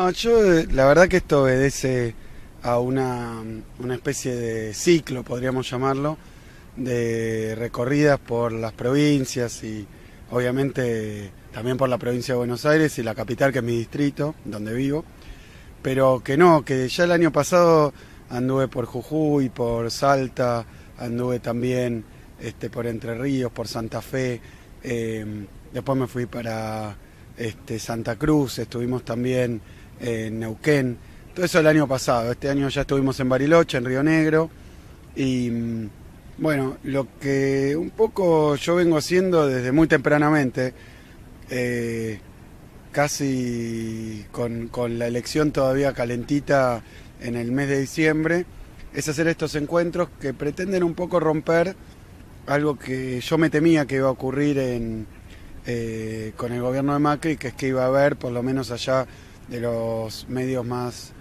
No, la verdad que esto obedece a una especie de ciclo, podríamos llamarlo, de recorridas por las provincias y obviamente también por la provincia de Buenos Aires y la capital, que es mi distrito, donde vivo, pero que ya el año pasado anduve por Jujuy, por Salta, anduve también por Entre Ríos, por Santa Fe, después me fui para Santa Cruz, estuvimos también en Neuquén, todo eso el año pasado. Este año ya estuvimos en Bariloche, en Río Negro, y bueno, lo que un poco yo vengo haciendo desde muy tempranamente, casi con la elección todavía calentita en el mes de diciembre, es hacer estos encuentros que pretenden un poco romper algo que yo me temía que iba a ocurrir con el gobierno de Macri, que es que iba a haber, por lo menos allá de los medios más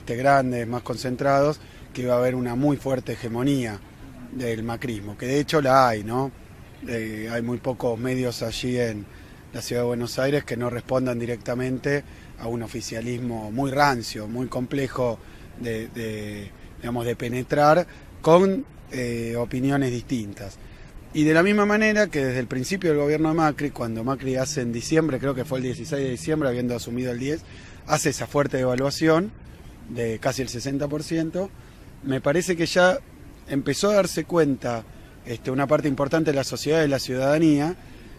grandes, más concentrados, que iba a haber una muy fuerte hegemonía del macrismo, que de hecho la hay, ¿no? Hay muy pocos medios allí en la ciudad de Buenos Aires que no respondan directamente a un oficialismo muy rancio, muy complejo de penetrar, con opiniones distintas. Y de la misma manera que desde el principio del gobierno de Macri, cuando Macri hace en diciembre, creo que fue el 16 de diciembre, habiendo asumido el 10, hace esa fuerte devaluación de casi el 60%, me parece que ya empezó a darse cuenta una parte importante de la sociedad y de la ciudadanía.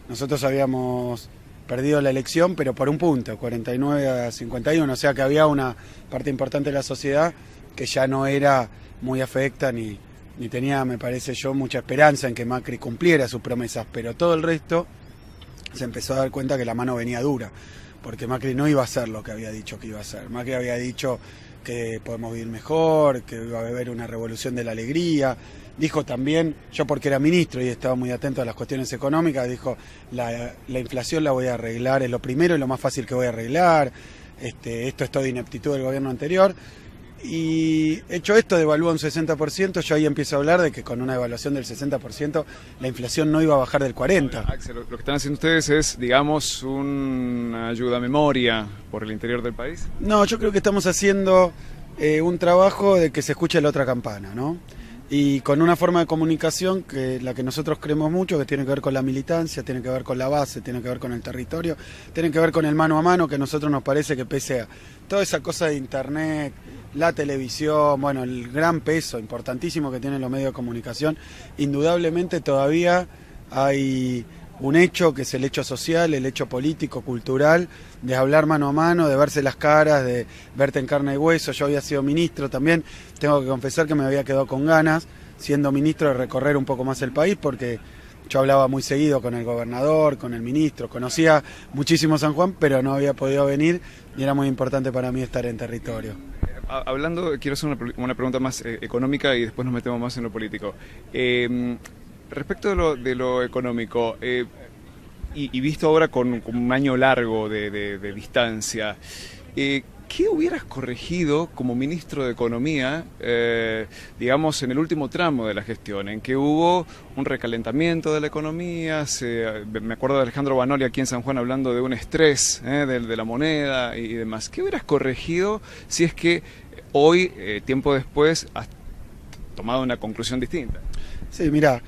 Nosotros habíamos perdido la elección, pero por un punto, 49-51, o sea que había una parte importante de la sociedad que ya no era muy afecta ni tenía, me parece yo, mucha esperanza en que Macri cumpliera sus promesas, pero todo el resto se empezó a dar cuenta que la mano venía dura, porque Macri no iba a hacer lo que había dicho que iba a hacer. Macri había dicho que podemos vivir mejor, que iba a haber una revolución de la alegría. Dijo también, yo porque era ministro y estaba muy atento a las cuestiones económicas, dijo, la inflación la voy a arreglar, es lo primero y lo más fácil que voy a arreglar, esto es todo ineptitud del gobierno anterior. Y hecho esto, devalúa un 60%, yo ahí empiezo a hablar de que con una devaluación del 60% la inflación no iba a bajar del 40%. Axel, lo que están haciendo ustedes es, digamos, una ayuda a memoria por el interior del país. No, yo creo que estamos haciendo un trabajo de que se escuche la otra campana, ¿no? Y con una forma de comunicación que la que nosotros creemos mucho, que tiene que ver con la militancia, tiene que ver con la base, tiene que ver con el territorio, tiene que ver con el mano a mano, que a nosotros nos parece que pese a toda esa cosa de internet, la televisión, bueno, el gran peso importantísimo que tienen los medios de comunicación, indudablemente todavía hay un hecho que es el hecho social, el hecho político, cultural, de hablar mano a mano, de verse las caras, de verte en carne y hueso. Yo había sido ministro también, tengo que confesar que me había quedado con ganas, siendo ministro, de recorrer un poco más el país, porque yo hablaba muy seguido con el gobernador, con el ministro, conocía muchísimo San Juan, pero no había podido venir y era muy importante para mí estar en territorio. Hablando, quiero hacer una pregunta más económica y después nos metemos más en lo político. Respecto de lo económico, y visto ahora con un año largo de distancia, ¿qué hubieras corregido como ministro de Economía, digamos, en el último tramo de la gestión, en que hubo un recalentamiento de la economía? Me acuerdo de Alejandro Banoli aquí en San Juan hablando de un estrés de la moneda y demás. ¿Qué hubieras corregido si es que hoy, tiempo después, has tomado una conclusión distinta? Sí, mirá,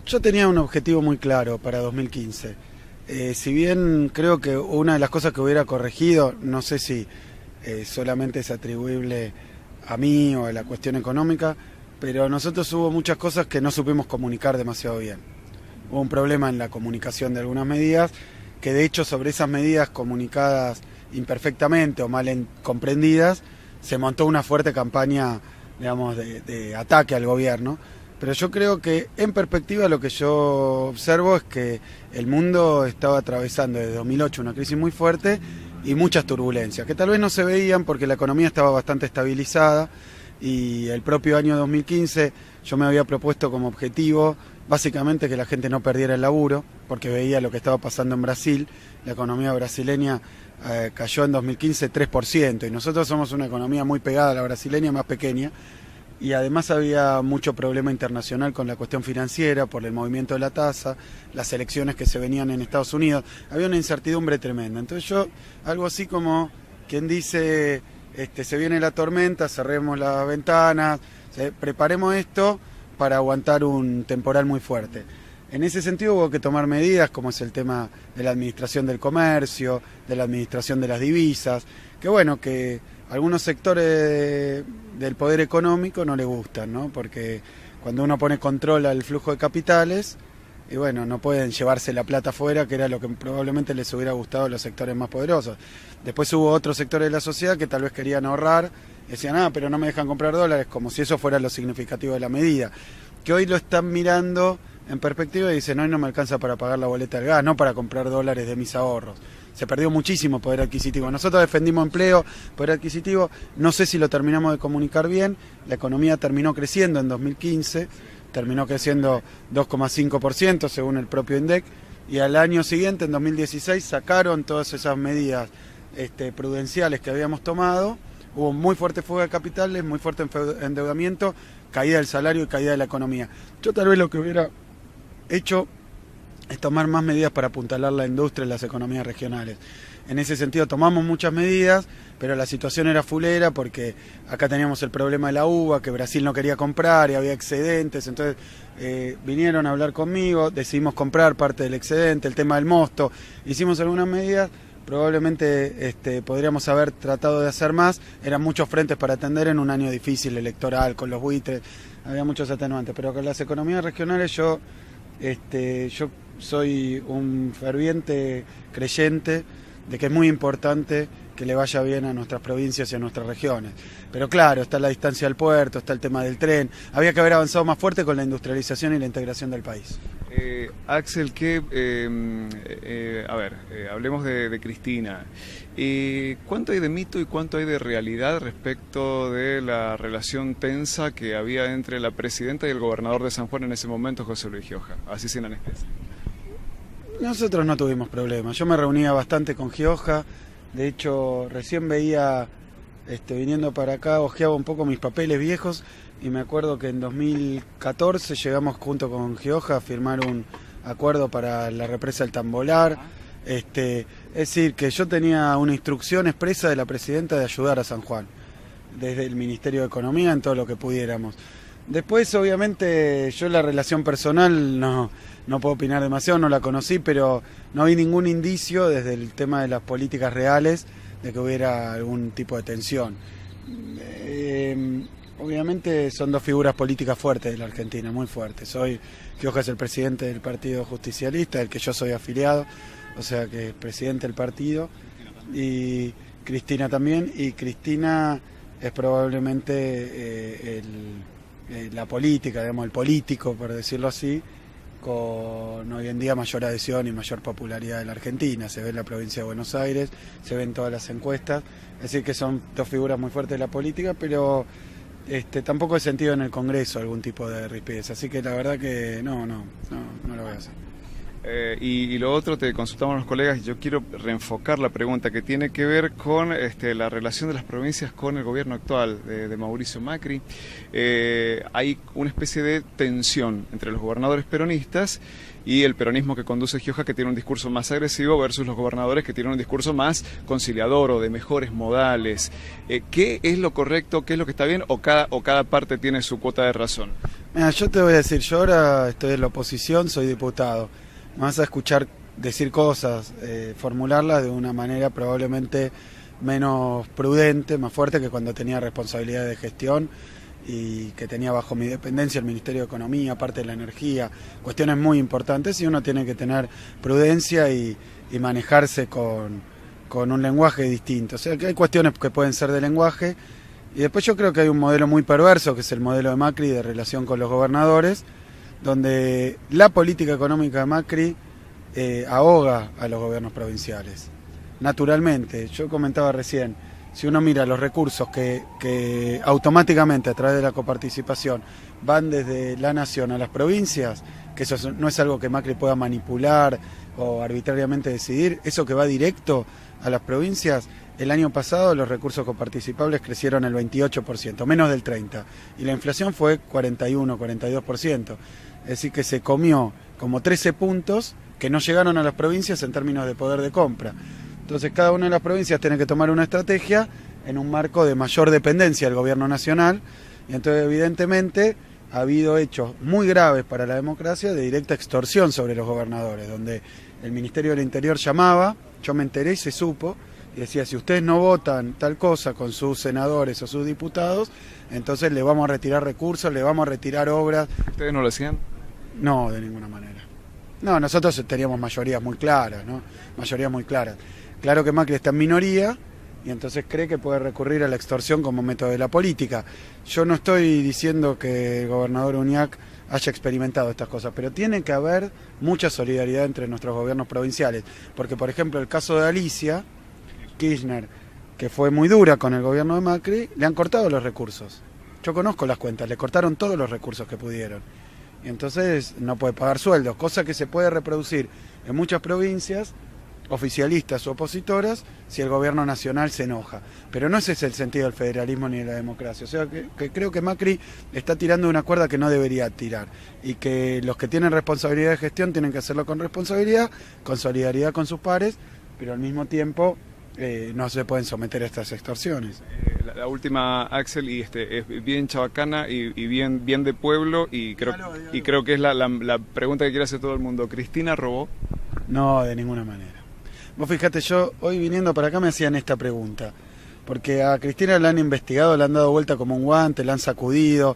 yo tenía un objetivo muy claro para 2015. Si bien creo que una de las cosas que hubiera corregido, no sé si solamente es atribuible a mí o a la cuestión económica, pero nosotros hubo muchas cosas que no supimos comunicar demasiado bien. Hubo un problema en la comunicación de algunas medidas, que de hecho sobre esas medidas comunicadas imperfectamente o mal comprendidas, se montó una fuerte campaña, digamos, de ataque al gobierno. Pero yo creo que en perspectiva lo que yo observo es que el mundo estaba atravesando desde 2008 una crisis muy fuerte y muchas turbulencias, que tal vez no se veían porque la economía estaba bastante estabilizada, y el propio año 2015 yo me había propuesto como objetivo básicamente que la gente no perdiera el laburo, porque veía lo que estaba pasando en Brasil. La economía brasileña cayó en 2015 3%, y nosotros somos una economía muy pegada a la brasileña, más pequeña, y además había mucho problema internacional con la cuestión financiera por el movimiento de la tasa, las elecciones que se venían en Estados Unidos, había una incertidumbre tremenda. Entonces yo, algo así como quien dice, se viene la tormenta, cerremos las ventanas, preparemos esto para aguantar un temporal muy fuerte. En ese sentido hubo que tomar medidas, como es el tema de la administración del comercio, de la administración de las divisas, que bueno, que algunos sectores del poder económico no le gustan, ¿no? Porque cuando uno pone control al flujo de capitales, y bueno, no pueden llevarse la plata afuera, que era lo que probablemente les hubiera gustado a los sectores más poderosos. Después hubo otros sectores de la sociedad que tal vez querían ahorrar, decían, pero no me dejan comprar dólares, como si eso fuera lo significativo de la medida. Que hoy lo están mirando en perspectiva y dicen, hoy no me alcanza para pagar la boleta del gas, no para comprar dólares de mis ahorros. Se perdió muchísimo poder adquisitivo. Nosotros defendimos empleo, poder adquisitivo, no sé si lo terminamos de comunicar bien, la economía terminó creciendo en 2015, terminó creciendo 2,5% según el propio INDEC, y al año siguiente, en 2016, sacaron todas esas medidas prudenciales que habíamos tomado, hubo muy fuerte fuga de capitales, muy fuerte endeudamiento, caída del salario y caída de la economía. Yo tal vez lo que hubiera hecho es tomar más medidas para apuntalar la industria y las economías regionales. En ese sentido tomamos muchas medidas, pero la situación era fulera porque acá teníamos el problema de la uva, que Brasil no quería comprar y había excedentes, entonces vinieron a hablar conmigo, decidimos comprar parte del excedente, el tema del mosto, hicimos algunas medidas, probablemente podríamos haber tratado de hacer más, eran muchos frentes para atender en un año difícil electoral, con los buitres, había muchos atenuantes, pero con las economías regionales yo soy un ferviente creyente de que es muy importante que le vaya bien a nuestras provincias y a nuestras regiones. Pero claro, está la distancia al puerto, está el tema del tren. Había que haber avanzado más fuerte con la industrialización y la integración del país. Axel, hablemos de Cristina. ¿Cuánto hay de mito y cuánto hay de realidad respecto de la relación tensa que había entre la presidenta y el gobernador de San Juan en ese momento, José Luis Gioja? Así sin anestesia. Nosotros no tuvimos problemas. Yo me reunía bastante con Gioja. De hecho, recién veía, viniendo para acá, hojeaba un poco mis papeles viejos y me acuerdo que en 2014 llegamos junto con Gioja a firmar un acuerdo para la represa del Tambolar. Es decir, que yo tenía una instrucción expresa de la presidenta de ayudar a San Juan, desde el Ministerio de Economía en todo lo que pudiéramos. Después, obviamente, yo la relación personal no puedo opinar demasiado, no la conocí, pero no vi ningún indicio desde el tema de las políticas reales de que hubiera algún tipo de tensión. Obviamente son dos figuras políticas fuertes de la Argentina, muy fuertes. Gioja es el presidente del Partido Justicialista, del que yo soy afiliado, o sea que es presidente del partido, y Cristina también, y Cristina es probablemente la política, digamos, el político, por decirlo así, con hoy en día mayor adhesión y mayor popularidad de la Argentina. Se ve en la provincia de Buenos Aires, se ve en todas las encuestas, es decir que son dos figuras muy fuertes de la política, pero tampoco he sentido en el Congreso algún tipo de rispidez, así que la verdad que no lo voy a hacer. Y lo otro, te consultamos a los colegas y yo quiero reenfocar la pregunta que tiene que ver con la relación de las provincias con el gobierno actual de Mauricio Macri. Hay una especie de tensión entre los gobernadores peronistas y el peronismo que conduce Gioja, que tiene un discurso más agresivo, versus los gobernadores que tienen un discurso más conciliador o de mejores modales. ¿Qué es lo correcto, qué es lo que está bien, o cada parte tiene su cuota de razón? Mira, yo te voy a decir, yo ahora estoy en la oposición, soy diputado. Me vas a escuchar decir cosas, formularlas de una manera probablemente menos prudente, más fuerte que cuando tenía responsabilidad de gestión y que tenía bajo mi dependencia el Ministerio de Economía, parte de la energía, cuestiones muy importantes, y uno tiene que tener prudencia y manejarse con un lenguaje distinto. O sea, que hay cuestiones que pueden ser de lenguaje, y después yo creo que hay un modelo muy perverso, que es el modelo de Macri de relación con los gobernadores, donde la política económica de Macri ahoga a los gobiernos provinciales. Naturalmente, yo comentaba recién, si uno mira los recursos que automáticamente a través de la coparticipación van desde la nación a las provincias, que eso no es algo que Macri pueda manipular o arbitrariamente decidir, eso que va directo a las provincias, el año pasado los recursos coparticipables crecieron el 28%, menos del 30%, y la inflación fue 41, 42%. Es decir, que se comió como 13 puntos que no llegaron a las provincias en términos de poder de compra. Entonces cada una de las provincias tiene que tomar una estrategia en un marco de mayor dependencia del gobierno nacional, y entonces evidentemente ha habido hechos muy graves para la democracia de directa extorsión sobre los gobernadores, donde el Ministerio del Interior llamaba, yo me enteré y se supo, y decía, si ustedes no votan tal cosa con sus senadores o sus diputados, entonces le vamos a retirar recursos, le vamos a retirar obras. ¿Ustedes no lo hacían? No, de ninguna manera. No, nosotros teníamos mayorías muy claras, ¿no? Mayorías muy claras. Claro que Macri está en minoría y entonces cree que puede recurrir a la extorsión como método de la política. Yo no estoy diciendo que el gobernador Uñac haya experimentado estas cosas, pero tiene que haber mucha solidaridad entre nuestros gobiernos provinciales, porque por ejemplo el caso de Alicia Kirchner, que fue muy dura con el gobierno de Macri, le han cortado los recursos. Yo conozco las cuentas, le cortaron todos los recursos que pudieron. Y entonces no puede pagar sueldos, cosa que se puede reproducir en muchas provincias, oficialistas o opositoras, si el gobierno nacional se enoja. Pero no ese es el sentido del federalismo ni de la democracia. O sea, que creo que Macri está tirando una cuerda que no debería tirar. Y que los que tienen responsabilidad de gestión tienen que hacerlo con responsabilidad, con solidaridad con sus pares, pero al mismo tiempo no se pueden someter a estas extorsiones. La última, Axel, y es bien chabacana y bien de pueblo, y creo que es la pregunta que quiere hacer todo el mundo. ¿Cristina robó? No, de ninguna manera. Vos fíjate, yo hoy viniendo para acá me hacían esta pregunta, porque a Cristina la han investigado, le han dado vuelta como un guante, la han sacudido,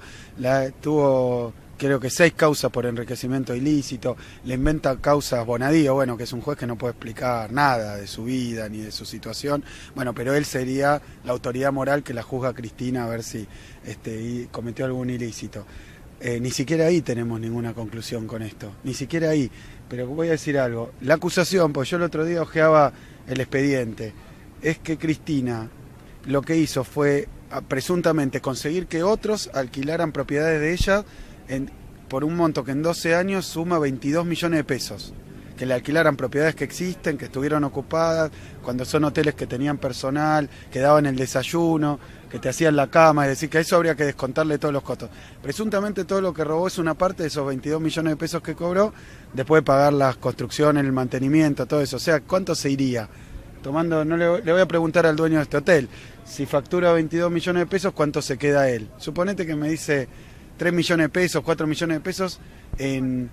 tuvo creo que 6 causas por enriquecimiento ilícito, le inventa causas Bonadío, bueno, que es un juez que no puede explicar nada de su vida ni de su situación, bueno, pero él sería la autoridad moral que la juzga a Cristina a ver si cometió algún ilícito. Ni siquiera ahí tenemos ninguna conclusión con esto, ni siquiera ahí. Pero voy a decir algo, la acusación, pues yo el otro día ojeaba el expediente, es que Cristina lo que hizo fue presuntamente conseguir que otros alquilaran propiedades de ella por un monto que en 12 años suma 22 millones de pesos. Que le alquilaran propiedades que existen, que estuvieron ocupadas, cuando son hoteles que tenían personal, que daban el desayuno, que te hacían la cama, es decir, que a eso habría que descontarle todos los costos. Presuntamente todo lo que robó es una parte de esos 22 millones de pesos que cobró, después de pagar las construcciones, el mantenimiento, todo eso. O sea, ¿cuánto se iría? Tomando, no le voy a preguntar al dueño de este hotel, si factura 22 millones de pesos, ¿cuánto se queda él? Suponete que me dice 3 millones de pesos, 4 millones de pesos en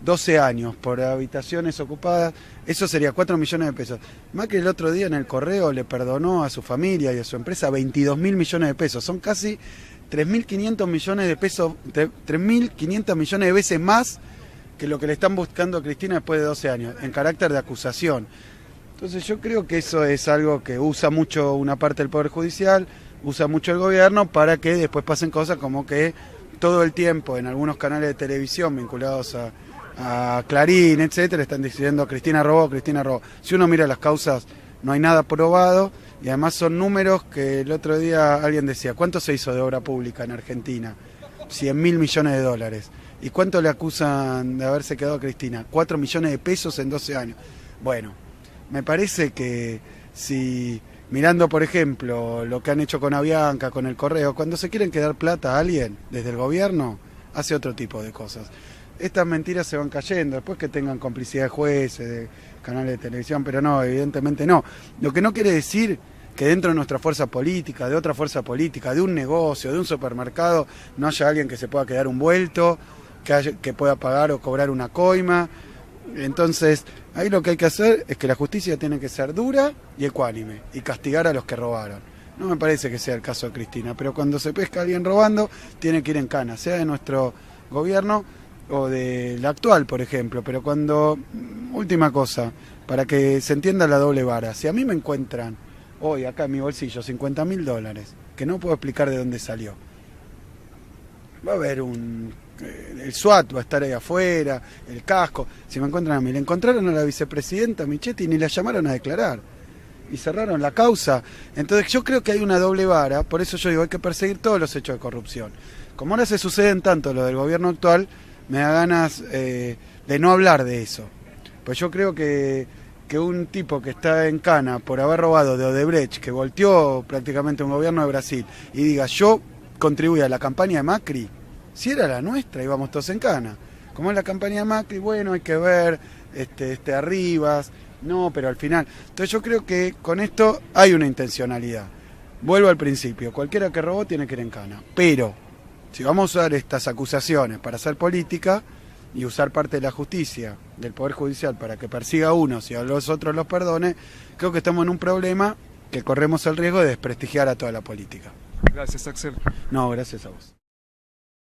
12 años por habitaciones ocupadas, eso sería 4 millones de pesos. Macri el otro día en el correo le perdonó a su familia y a su empresa 22.000 millones de pesos. Son casi 3.500 millones de pesos, 3.500 millones de veces más que lo que le están buscando a Cristina después de 12 años, en carácter de acusación. Entonces yo creo que eso es algo que usa mucho una parte del Poder Judicial, usa mucho el gobierno para que después pasen cosas como que todo el tiempo en algunos canales de televisión vinculados a Clarín, etcétera, están diciendo Cristina robó, Cristina robó. Si uno mira las causas, no hay nada probado y además son números que el otro día alguien decía, ¿cuánto se hizo de obra pública en Argentina? 100.000 millones de dólares. ¿Y cuánto le acusan de haberse quedado a Cristina? 4 millones de pesos en 12 años. Bueno, me parece que si mirando, por ejemplo, lo que han hecho con Avianca, con el Correo, cuando se quieren quedar plata a alguien desde el gobierno, hace otro tipo de cosas. Estas mentiras se van cayendo, después que tengan complicidad de jueces, de canales de televisión, pero no, evidentemente no. Lo que no quiere decir que dentro de nuestra fuerza política, de otra fuerza política, de un negocio, de un supermercado, no haya alguien que se pueda quedar un vuelto, que pueda pagar o cobrar una coima. Entonces, ahí lo que hay que hacer es que la justicia tiene que ser dura y ecuánime, y castigar a los que robaron. No me parece que sea el caso de Cristina, pero cuando se pesca a alguien robando, tiene que ir en cana, sea de nuestro gobierno o del actual, por ejemplo, pero cuando, última cosa, para que se entienda la doble vara, si a mí me encuentran hoy acá en mi bolsillo $50.000, que no puedo explicar de dónde salió, va a haber el SWAT va a estar ahí afuera, el casco, si me encuentran a mí, le encontraron a la vicepresidenta Michetti y ni la llamaron a declarar, y cerraron la causa. Entonces yo creo que hay una doble vara, por eso yo digo, hay que perseguir todos los hechos de corrupción. Como ahora se suceden tanto lo del gobierno actual, me da ganas de no hablar de eso. Pues yo creo que un tipo que está en cana por haber robado de Odebrecht, que volteó prácticamente un gobierno de Brasil, y diga, yo contribuí a la campaña de Macri, si era la nuestra íbamos todos en cana. Como es la campaña de Macri, bueno, hay que ver, Arribas, No, pero al final. Entonces yo creo que con esto hay una intencionalidad. Vuelvo al principio, cualquiera que robó tiene que ir en cana. Pero, si vamos a usar estas acusaciones para hacer política y usar parte de la justicia, del Poder Judicial, para que persiga a unos y a los otros los perdone, creo que estamos en un problema que corremos el riesgo de desprestigiar a toda la política. Gracias, Axel. No, gracias a vos.